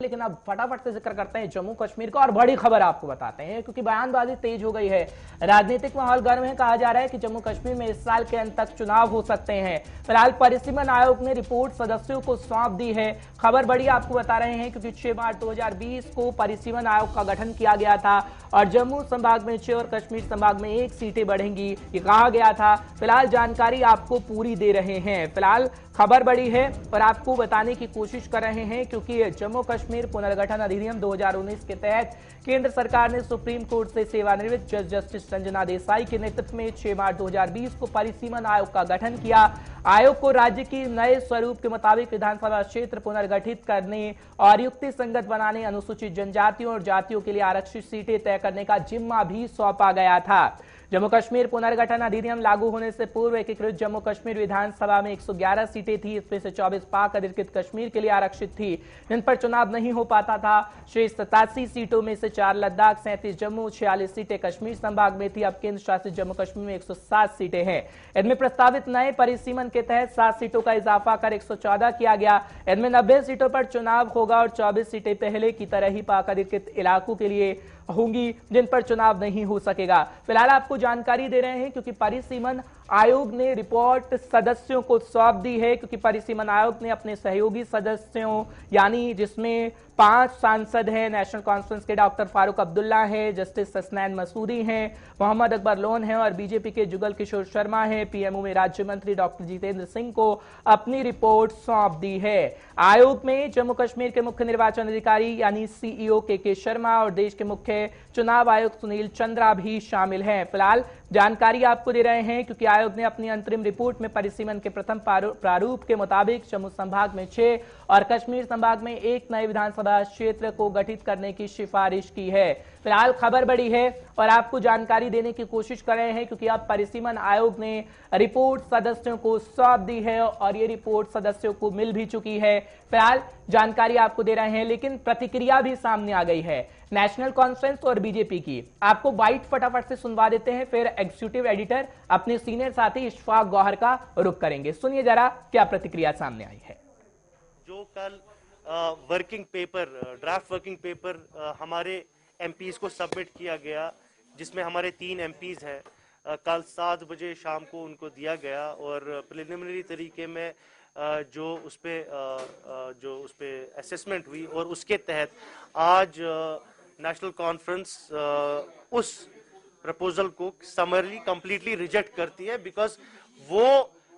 लेकिन अब फटाफट से जिक्र करते हैं जम्मू कश्मीर का और बड़ी खबर आपको बताते हैं क्योंकि बयानबाजी तेज हो गई है। राजनीतिक माहौल गर्म है। कहा जा रहा है कि जम्मू कश्मीर में इस साल के अंत तक चुनाव हो सकते हैं। फिलहाल परिसीमन आयोग ने रिपोर्ट सदस्यों को सौंप दी है। खबर बड़ी आपको बता रहे हैं क्योंकि 6 मार्च 2020 को परिसीमन आयोग का गठन किया गया था और जम्मू संभाग में 6 और कश्मीर संभाग में 1 सीटें बढ़ेंगी, ये कहा गया था। फिलहाल जानकारी आपको पूरी दे रहे हैं। फिलहाल खबर बड़ी है और आपको बताने की कोशिश कर रहे हैं क्योंकि जम्मू कश्मीर पुनर्गठन अधिनियम 2019 के तहत केंद्र सरकार ने सुप्रीम कोर्ट से सेवानिवृत्त जज जस्टिस संजना देसाई के नेतृत्व में 6 मार्च 2020 को परिसीमन आयोग का गठन किया। आयोग को राज्य की नए स्वरूप के मुताबिक विधानसभा क्षेत्र पुनर्गठित करने और युक्ति संगत बनाने, अनुसूचित जनजातियों और जातियों के लिए आरक्षित सीटें तय करने का जिम्मा भी सौंपा गया था। जम्मू कश्मीर पुनर्गठन अधिनियम लागू होने से पूर्व एकीकृत जम्मू कश्मीर विधानसभा में 111 सीटें थी। इसमें से 24 पाक अधिकृत कश्मीर के लिए आरक्षित थी, जिन पर चुनाव नहीं हो पाता था। शेष 87 सीटों में से 4 लद्दाख, 37 जम्मू, 46 सीटें कश्मीर संभाग में थी। अब केंद्र शासित जम्मू कश्मीर में 107 सीटें हैं। इनमें प्रस्तावित नए परिसीमन के तहत 7 सीटों का इजाफा कर 114 किया गया। इनमें 90 सीटों पर चुनाव होगा और 24 सीटें पहले की तरह ही पाक अधिकृत इलाकों के लिए होंगी, जिन पर चुनाव नहीं हो सकेगा। फिलहाल आपको जानकारी दे रहे हैं क्योंकि परिसीमन आयोग ने रिपोर्ट सदस्यों को सौंप दी है क्योंकि परिसीमन आयोग ने अपने सहयोगी सदस्यों यानी जिसमें 5 सांसद हैं, नेशनल कॉन्फ्रेंस के डॉक्टर फारूक अब्दुल्ला हैं, जस्टिस हसनैन मसूदी हैं, मोहम्मद अकबर लोन हैं और बीजेपी के जुगल किशोर शर्मा हैं, पीएमओ में राज्य मंत्री डॉक्टर जितेंद्र सिंह को अपनी रिपोर्ट सौंप दी है। आयोग में जम्मू कश्मीर के मुख्य निर्वाचन अधिकारी यानी सीईओ के शर्मा और देश के मुख्य चुनाव आयुक्त सुनील चंद्रा भी शामिल हैं। फिलहाल जानकारी आपको दे रहे हैं क्योंकि आयोग ने अपनी अंतरिम रिपोर्ट में परिसीमन के प्रथम प्रारूप के मुताबिक जम्मू संभाग में 6 और कश्मीर संभाग में 1 नए विधानसभा क्षेत्र को गठित करने की सिफारिश की है। फिलहाल खबर बड़ी है और आपको जानकारी देने की कोशिश कर रहे हैं क्योंकि अब परिसीमन आयोग ने रिपोर्ट सदस्यों को सौंप दी है और ये रिपोर्ट सदस्यों को मिल भी चुकी है। फिलहाल जानकारी आपको दे रहे हैं लेकिन प्रतिक्रिया भी सामने आ गई है नेशनल कॉन्फ्रेंस और बीजेपी की। आपको बाइट फटाफट से सुनवा देते हैं, फिर एग्जीक्यूटिव एडिटर अपने सीनियर साथी इशफाक गौहर का रुख करेंगे। सुनिए जरा क्या प्रतिक्रिया सामने आई है। जो कल working paper, draft working paper हमारे एमपीज को सबमिट किया गया, जिसमें हमारे 3 एमपीज हैं, कल 7 बजे शाम को उनको दिया गया और प्रिलिमिनरी तरीके में जो उस पे असेसमेंट हुई और उसके तहत आज नेशनल कॉन्फ्रेंस उस प्रपोजल को समरली कंप्लीटली रिजेक्ट करती है, बिकॉज वो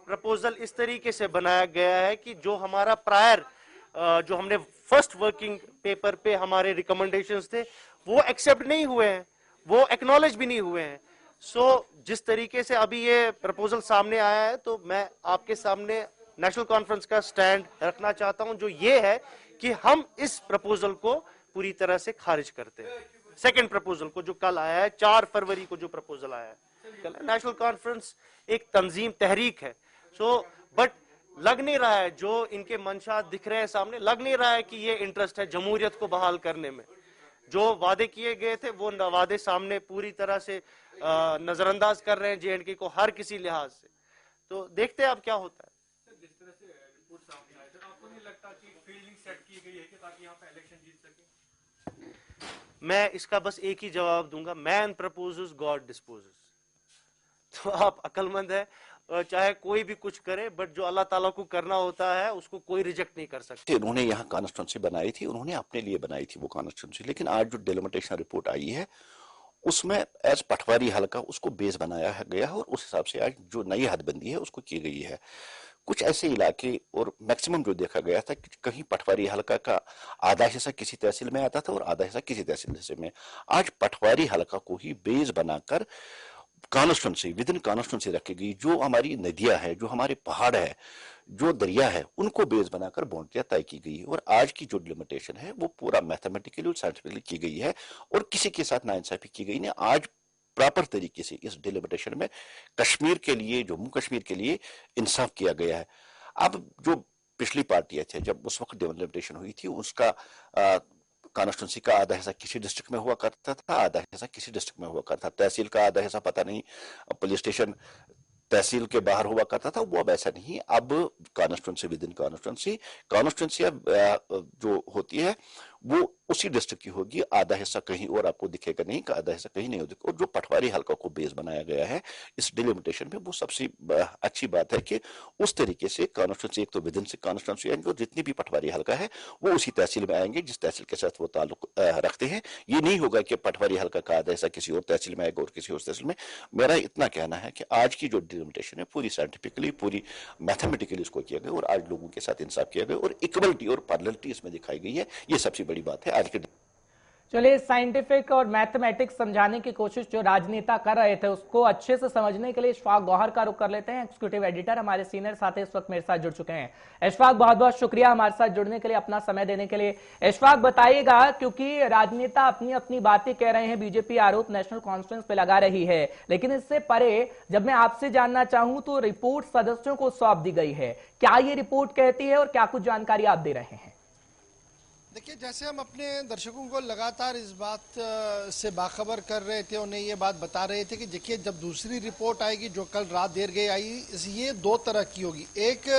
प्रपोजल इस तरीके से बनाया गया है कि जो हमारा प्रायर जो हमने फर्स्ट वर्किंग पेपर पे हमारे रिकमेंडेशंस थे वो एक्सेप्ट नहीं हुए हैं, वो एक्नॉलेज भी नहीं हुए हैं। सो जिस तरीके से अभी ये प्रपोजल सामने आया है, तो मैं आपके सामने नेशनल कॉन्फ्रेंस का स्टैंड रखना चाहता हूं, जो ये है कि हम इस प्रपोजल को पूरी तरह से खारिज करते हैं। सेकंड प्रपोजल को जो कल आया है, 4 फरवरी को जो प्रपोजल आया है कल, नेशनल कॉन्फ्रेंस एक तंजीम तहरीक है। बट लग नहीं रहा है, जो इनके मंशा दिख रहे हैं सामने, लग नहीं रहा है कि ये इंटरेस्ट है जमहूरियत को बहाल करने में। जो वादे किए गए थे वो वादे सामने पूरी तरह से नजरअंदाज कर रहे हैं जेएंडके को हर किसी लिहाज से। तो देखते हैं अब क्या होता है। जिस तरह से रिपोर्ट सामने आई, सर आपको नहीं लगता कि फील्डिंग सेट की गई है कि ताकि यहाँ पे इलेक्शन जीत सके? मैं इसका बस एक ही जवाब दूंगा, मैन प्रपोजेस गॉड डिस्पोजेस। तो आप अक्लमंद है, चाहे कोई भी कुछ करे, बट जो अल्लाह ताला को करना होता है उसको कोई रिजेक्ट नहीं कर सकता। उन्होंने यहाँ कॉन्स्टिट्यूंसी बनाई थी, उन्होंने अपने लिए बनाई थी वो कॉन्स्टिट्यूंसी, लेकिन आज जो डिलिमिटेशन रिपोर्ट आई है उसमें एज पटवारी हल्का उसको बेस बनाया गया है और उस हिसाब से आज जो नई हदबंदी है उसको की गई है। कुछ ऐसे इलाके और मैक्सिमम जो देखा गया था कि कहीं पटवारी हल्का का आधा हिस्सा किसी तहसील में आता था और आधा हिस्सा किसी तहसील में, आज पटवारी हल्का को ही बेस बनाकर कॉन्स्टिट्यूंसी विद इन कॉन्स्टिट्यूंसी रखी गई। जो हमारी नदियां हैं, जो हमारे पहाड़ है, जो दरिया है, उनको बेस बनाकर बाउंड्रियां तय की गई और आज की जो डिलिमिटेशन है वो पूरा मैथमेटिकली और साइंटिफिकली की गई है और किसी के साथ नाइंसाफी की गई नहीं। आज प्रॉपर तरीके से इस डिलिमिटेशन में कश्मीर के लिए, जम्मू कश्मीर के लिए इंसाफ किया गया है। अब जो पिछली पार्टियां थे, जब उस वक्त डिलिमिटेशन हुई थी, उसका कॉन्स्टिट्यूंसी का आधा हिस्सा किसी डिस्ट्रिक्ट में हुआ करता था, आधा हिस्सा किसी डिस्ट्रिक्ट में हुआ करता था, तहसील का आधा हिस्सा पता नहीं पुलिस स्टेशन तहसील के बाहर हुआ करता था, वो अब ऐसा नहीं। अब कॉन्स्टिट्यूंसी विद इन कॉन्स्टिट्यूंसी अब जो होती है वो उसी डिस्ट्रिक्ट की होगी, आधा हिस्सा कहीं और आपको दिखेगा नहीं, आधा हिस्सा कहीं नहीं होगा। और जो पटवारी हल्का को बेस बनाया गया है इस डिलिमिटेशन में, वो सबसे अच्छी बात है कि उस तरीके से कॉन्स्टिट्यूंसी, एक तो विदिन से कॉन्स्टिट्यूंसी आएंगे और जितनी भी पटवारी हल्का है वो उसी तहसील में आएंगे जिस तहसील के साथ वो ताल्लुक रखते हैं। ये नहीं होगा कि पटवारी हल्का का आधा हिस्सा किसी और तहसील में आएगा और किसी और तहसील में। मेरा इतना कहना है कि आज की जो डिलिमिटेशन है पूरी साइंटिफिकली, पूरी मैथमेटिकली इसको किया गया और आज लोगों के साथ इंसाफ किया गया और इक्वलिटी और पैरेललिटी इसमें दिखाई गई है। ये सबसे बड़ी बात है आज के। चलिए, साइंटिफिक और मैथमेटिक्स समझाने की कोशिश जो राजनेता कर रहे थे उसको अच्छे से समझने के लिए इशफाक गौहर का रुख कर लेते हैं। एक्जीक्यूटिव एडिटर हमारे सीनियर साथी इस वक्त मेरे साथ जुड़ चुके हैं। इशफाक, बहुत बहुत शुक्रिया हमारे साथ जुड़ने के लिए, अपना समय देने के लिए। इशफाक, बताइएगा, क्योंकि राजनेता अपनी अपनी बातें कह रहे हैं, बीजेपी आरोप नेशनल कॉन्फ्रेंस पे लगा रही है, लेकिन इससे परे जब मैं आपसे जानना चाहूं तो रिपोर्ट सदस्यों को सौंप दी गई है। क्या ये रिपोर्ट कहती है और क्या कुछ जानकारी आप दे रहे हैं? देखिए, जैसे हम अपने दर्शकों को लगातार इस बात से बाखबर कर रहे थे, उन्हें ये बात बता रहे थे कि देखिए जब दूसरी रिपोर्ट आएगी जो कल रात देर गई आई, ये दो तरह की होगी। एक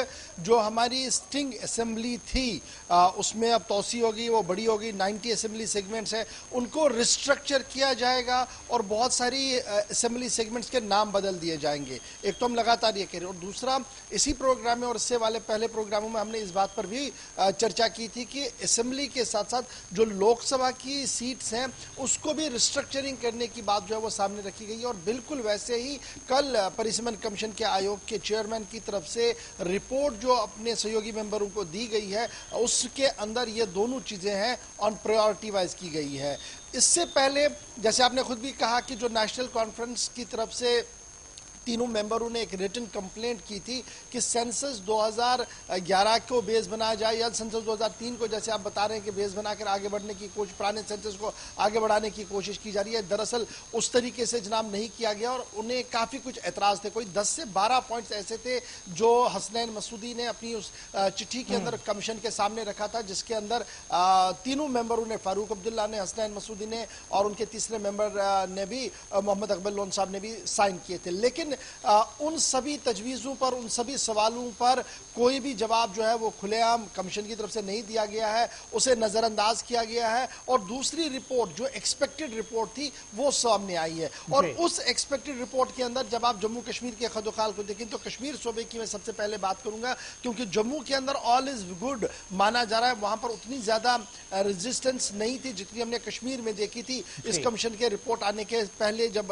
जो हमारी स्टिंग असेंबली थी उसमें अब तोसी होगी, वो बड़ी होगी, 90 असेंबली सेगमेंट्स है, उनको रिस्ट्रक्चर किया जाएगा और बहुत सारी असेंबली सेगमेंट्स के नाम बदल दिए जाएंगे। एक तो हम लगातार ये कह रहे हैं, और दूसरा इसी प्रोग्राम में और इससे वाले पहले प्रोग्रामों में हमने इस बात पर भी चर्चा की थी कि असेंबली के साथ साथ जो लोकसभा की सीट्स हैं उसको भी रिस्ट्रक्चरिंग करने की बात जो है वो सामने रखी गई है। और बिल्कुल वैसे ही कल परिसीमन कमीशन के आयोग के चेयरमैन की तरफ से रिपोर्ट जो अपने सहयोगी मेंबरों को दी गई है उसके अंदर ये दोनों चीजें हैं ऑन प्रायोरिटी वाइज की गई है। इससे पहले जैसे आपने खुद भी कहा कि जो नेशनल कॉन्फ्रेंस की तरफ से तीनों मेंबरों ने एक रिटन कंप्लेंट की थी कि सेंसस 2011 को बेस बनाया जाए या सेंसस 2003 को, जैसे आप बता रहे हैं कि बेस बनाकर आगे बढ़ने की कोशिश, पुराने सेंसस को आगे बढ़ाने की कोशिश की जा रही है। दरअसल उस तरीके से जनाब नहीं किया गया और उन्हें काफ़ी कुछ एतराज़ थे। कोई 10 से 12 पॉइंट्स ऐसे थे जो हसनैन मसूदी ने अपनी उस चिट्ठी के अंदर कमीशन के सामने रखा था, जिसके अंदर तीनों मेंबरों ने, फारूक अब्दुल्ला ने, हसनैन मसूदी ने और उनके तीसरे मेंबर ने भी, मोहम्मद अकबर लोन साहब ने भी साइन किए थे। लेकिन उन सभी तजवीज़ों पर, उन सभी सवालों पर कोई भी जवाब जो है वो खुलेआम कमीशन की तरफ से नहीं दिया गया है, उसे नज़रअंदाज किया गया है। और दूसरी रिपोर्ट जो एक्सपेक्टेड रिपोर्ट थी वो सामने आई है। और उस एक्सपेक्टेड रिपोर्ट के अंदर जब आप जम्मू कश्मीर के खदोखाल को देखें तो कश्मीर सूबे की मैं सबसे पहले बात करूंगा, क्योंकि जम्मू के अंदर ऑल इज गुड माना जा रहा है। वहां पर उतनी ज्यादा रेजिस्टेंस नहीं थी जितनी हमने कश्मीर में देखी थी इस कमीशन के रिपोर्ट आने के पहले, जब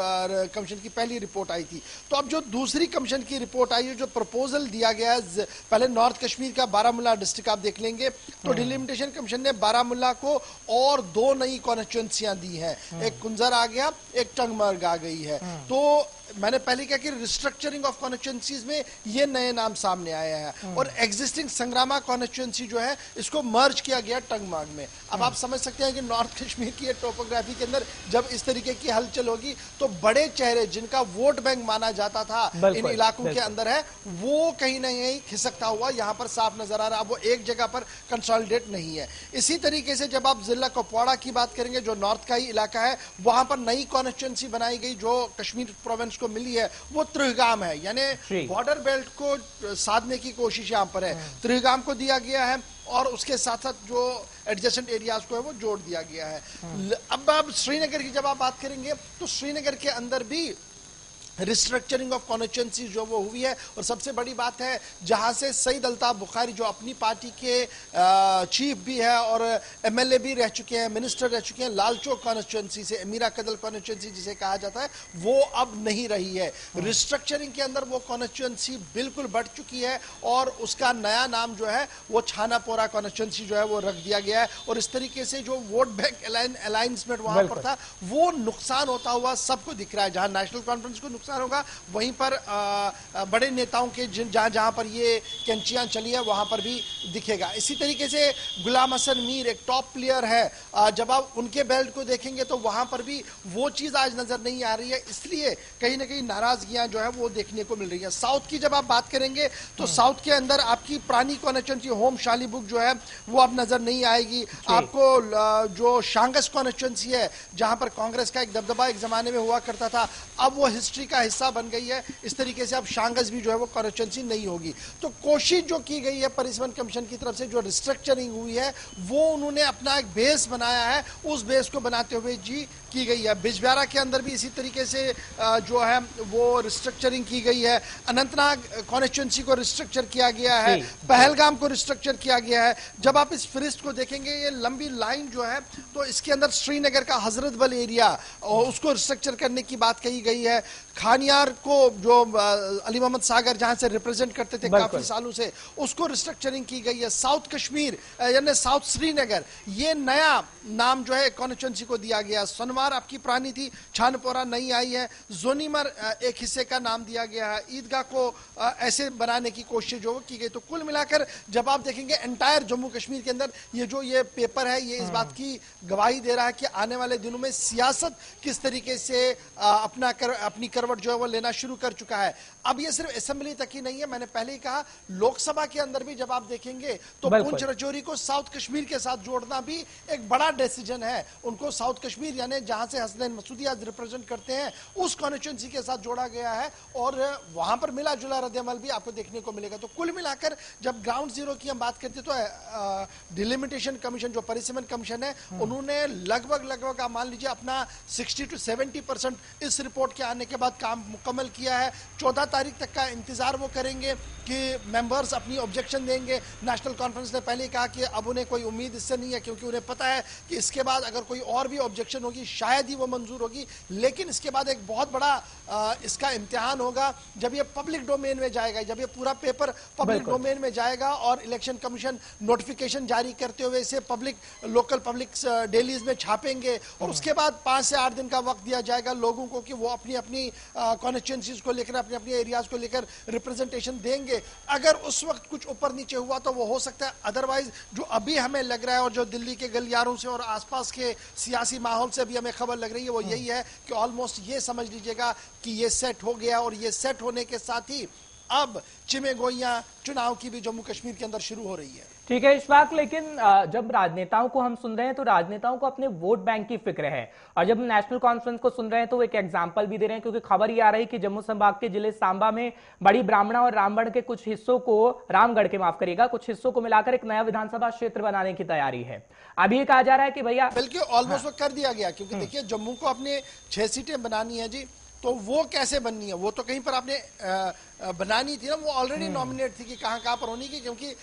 कमीशन की पहली रिपोर्ट आई थी। तो अब जो दूसरी कमीशन की रिपोर्ट आई है, जो प्रपोजल दिया गया है, पहले नॉर्थ कश्मीर का बारामूला डिस्ट्रिक्ट आप देख लेंगे तो डिलिमिटेशन कमीशन ने बारामूला को और 2 नई कॉन्स्टिट्यूंसियां दी हैं, एक कुंजर आ गया, एक टंगमर्ग आ गई है। तो मैंने पहले कहा कि रिस्ट्रक्चरिंग ऑफ कॉन्स्टिट्यूंसीज में ये नए नाम सामने आए हैं और एग्जिस्टिंग संग्रामा कॉन्स्टिट्यूंसी जो है इसको मर्ज किया गया टंगमार्ग में। अब आप समझ सकते हैं कि नॉर्थ कश्मीर की टोपोग्राफी के अंदर जब इस तरीके की हलचल होगी तो बड़े चेहरे जिनका वोट बैंक माना जाता था इन इलाकों के अंदर है, वो कहीं ना कहीं खिसकता हुआ यहाँ पर साफ नजर आ रहा है। वो एक जगह पर कंसोलिडेट नहीं है। इसी तरीके से जब आप जिला कुपवाड़ा की बात करेंगे जो नॉर्थ का ही इलाका है, वहां पर नई कॉन्स्टिट्यूंसी बनाई गई जो कश्मीर प्रोविंस को मिली है, वो त्रिहगाम है, यानी बॉर्डर बेल्ट को साधने की कोशिश यहां पर है। त्रिहगाम को दिया गया है और उसके साथ साथ जो एडजेसेंट एरियाज को है वो जोड़ दिया गया है। अब आप श्रीनगर की जब आप बात करेंगे तो श्रीनगर के अंदर भी रिस्ट्रक्चरिंग ऑफ कॉन्स्टिट्यूंसी जो वो हुई है। और सबसे बड़ी बात है जहां से सईद अल्ताफ बुखारी जो अपनी पार्टी के चीफ भी है और एमएलए भी रह चुके हैं, मिनिस्टर रह चुके हैं, लालचौक कॉन्स्टिट्यूंसी से, अमीरा कदल कॉन्स्टिट्यूंसी जिसे कहा जाता है, वो अब नहीं रही है। रिस्ट्रक्चरिंग के अंदर वो कॉन्स्टिट्यूंसी बिल्कुल बढ़ चुकी है और उसका नया नाम जो है वो छानापोरा कॉन्स्टिट्यूंसी जो है वो रख दिया गया है। और इस तरीके से जो वोट बैंक अलाइंसमेंट वहां पर था वो नुकसान होता हुआ सबको दिख रहा है। जहां नेशनल कॉन्फ्रेंस को नुकसान होगा वहीं पर बड़े नेताओं के जहां जहां पर ये कैंचियां चली है वहां पर भी दिखेगा। इसी तरीके से गुलाम हसन मीर एक टॉप प्लेयर है, जब आप उनके बेल्ट को देखेंगे तो वहां पर भी वो चीज आज नजर नहीं आ रही है, इसलिए कहीं ना कहीं नाराजगियां जो है वो देखने को मिल रही है। साउथ की जब आप बात करेंगे तो साउथ के अंदर आपकी पुरानी कॉन्स्टिट्यूंसी होम शालीबुक जो है वो अब नजर नहीं आएगी। आपको जो शांगस कॉन्स्टिट्यूंसी है जहां पर कांग्रेस का एक दबदबा एक जमाने में हुआ करता था, अब वो हिस्ट्री का हिस्सा बन गई है। इस तरीके से अब शांगस भी जो है वो कॉन्स्टिट्यूंसी नहीं होगी। तो कोशिश जो की गई है परिसीमन कमीशन की तरफ से, जो रिस्ट्रक्चरिंग हुई है, वो उन्होंने अपना एक बेस बनाया है, उस बेस को बनाते हुए जी की गई है। बिजबिहारा के अंदर भी इसी तरीके से जो है वो रिस्ट्रक्चरिंग की गई है। अनंतनाग कॉन्स्टिट्यूंसी को रिस्ट्रक्चर किया गया है, पहलगाम को रिस्ट्रक्चर किया गया है। जब आप इस फहरिस्त को देखेंगे, ये लंबी लाइन जो है, तो इसके अंदर श्रीनगर का हजरत बल एरिया और उसको रिस्ट्रक्चर करने की बात कही गई है। खानियार को जो अली मोहम्मद सागर जहां से रिप्रेजेंट करते थे काफी सालों से, उसको रिस्ट्रक्चरिंग की गई है। साउथ कश्मीर यानी साउथ श्रीनगर, ये नया नाम जो है कॉन्स्टिट्यूंसी को दिया गया। सोनवार आपकी पुरानी थी, छानपोरा नई आई है। जोनीमर एक हिस्से का नाम दिया गया है। ईदगाह को ऐसे बनाने की कोशिश जो की गई। तो कुल मिलाकर जब आप देखेंगे एंटायर जम्मू कश्मीर के अंदर ये पेपर है, ये इस बात की गवाही दे रहा है कि आने वाले दिनों में सियासत किस तरीके से अपनी करवट जो है वो लेना शुरू कर चुका है। अब ये सिर्फ असेंबली तक ही नहीं है, मैंने पहले ही कहा लोकसभा के अंदर भी जब आप देखेंगे तो पुंछ राजौरी को साउथ कश्मीर के साथ जोड़ना भी एक बड़ा डिसीजन है। उनको साउथ कश्मीर यानी जहां से हसनैन मसूदी आज रिप्रेजेंट करते हैं, उस कॉन्स्टिट्यूंसी के साथ जोड़ा गया है और वहां पर मिला जुला रद्द-ए-अमल भी आपको देखने को मिलेगा। तो कुल मिलाकर जब ग्राउंड जीरो की हम बात करते तो डिलिमिटेशन कमीशन जो परिसीमन कमीशन है, उन्होंने लगभग आप मान लीजिए अपना 60 to 70% इस रिपोर्ट के आने के बाद काम मुकम्मल किया है। 14 तारीख तक का इंतजार वो करेंगे कि मेंबर्स अपनी ऑब्जेक्शन देंगे। नेशनल कॉन्फ्रेंस ने पहले कहा कि अब उन्हें कोई उम्मीद इससे नहीं है, क्योंकि उन्हें पता है कि इसके बाद अगर कोई और भी ऑब्जेक्शन होगी शायद ही वो मंजूर होगी। लेकिन इसके बाद एक बहुत बड़ा इसका इम्तिहान होगा जब ये पब्लिक डोमेन में जाएगा, जब ये पूरा पेपर पब्लिक डोमेन में जाएगा और इलेक्शन कमीशन नोटिफिकेशन जारी करते हुए इसे लोकल पब्लिक डेलीज में छापेंगे और उसके बाद 5 से 8 दिन का वक्त दिया जाएगा लोगों को कि वो अपनी कॉन्स्टिट्यूंसीज को लेकर, अपने एरियाज को लेकर रिप्रेजेंटेशन देंगे। अगर उस वक्त कुछ ऊपर नीचे हुआ तो वो हो सकता है, अदरवाइज जो अभी हमें लग रहा है और जो दिल्ली के गलियारों से और आसपास के सियासी माहौल से भी हमें खबर लग रही है वो यही है कि ऑलमोस्ट ये समझ लीजिएगा कि ये सेट हो गया और ये सेट होने के साथ ही अब चिमेगोइयां चुनाव की भी जम्मू कश्मीर के अंदर शुरू हो रही है। ठीक है इशफाक, लेकिन जब राजनेताओं को हम सुन रहे हैं तो राजनेताओं को अपने वोट बैंक की फिक्र है, और जब नेशनल कॉन्फ्रेंस को सुन रहे हैं तो वो एक एग्जांपल भी दे रहे हैं, क्योंकि खबर ये आ रही है कि जम्मू संभाग के जिले सांबा में बड़ी ब्राह्मणा और रामगढ़ के कुछ हिस्सों को, रामगढ़ के माफ करिएगा, कुछ हिस्सों को मिलाकर एक नया विधानसभा क्षेत्र बनाने की तैयारी है। अभी ये कहा जा रहा है कि भैया बल्कि ऑलमोस्ट वो कर दिया गया, क्योंकि देखिए जम्मू को अपने 6 सीटें बनानी है जी, तो वो कैसे बननी है, वो तो कहीं पर आपने बनानी थी ना, वो ऑलरेडी नॉमिनेट थी कि कहां पर होनी की, क्योंकि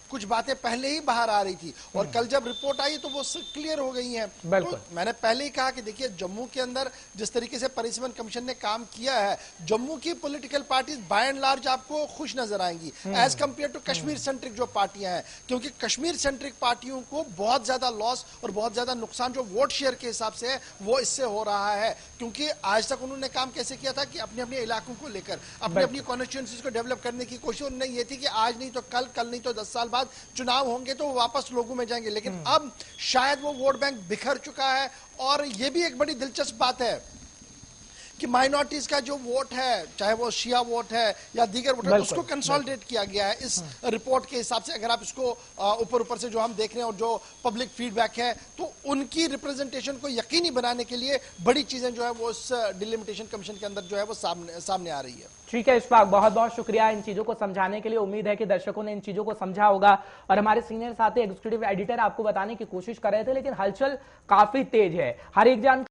कुछ बातें पहले ही बाहर आ रही थी और कल जब रिपोर्ट आई तो वो क्लियर हो गई हैं। तो मैंने पहले ही कहा कि देखिए जम्मू के अंदर जिस तरीके से परिसीमन कमीशन ने काम किया है, जम्मू की political parties by and large आपको खुश नजर आएंगी as compare to Kashmir centric जो पार्टियां हैं, क्योंकि कश्मीर सेंट्रिक पार्टियों को बहुत ज्यादा लॉस और बहुत ज्यादा नुकसान जो वोट शेयर के हिसाब से है वो इससे हो रहा है। क्योंकि आज तक उन्होंने काम कैसे किया था कि अपने अपने इलाकों को लेकर अपनी कॉन्स्टिट्यूंसीज को डेवलप करने की कोशिश उन्होंने ये थी कि आज नहीं तो कल नहीं तो 10 साल बाद चुनाव होंगे तो वापस लोगों में जाएंगे। लेकिन अब शायद वो वोट बैंक बिखर चुका है और ये भी एक बड़ी दिलचस्प बात है कि माइनॉरिटीज का जो वोट है, चाहे वो शिया वोट है या दीगर वोट है, उसको कंसोलिडेट किया गया है इस रिपोर्ट के हिसाब से। अगर आप इसको ऊपर से जो हम देख रहे हैं और जो पब्लिक फीडबैक है, तो उनकी रिप्रेजेंटेशन को यकीनी बनाने के लिए बड़ी चीजें जो है वो इस डिलिमिटेशन कमीशन के अंदर जो है वो सामने आ रही है। ठीक है इशफाक, बहुत बहुत शुक्रिया इन चीजों को समझाने के लिए। उम्मीद है कि दर्शकों ने इन चीजों को समझा होगा और हमारे सीनियर साथी एग्जीक्यूटिव एडिटर आपको बताने की कोशिश कर रहे थे, लेकिन हलचल काफी तेज है। हर एक जानकारी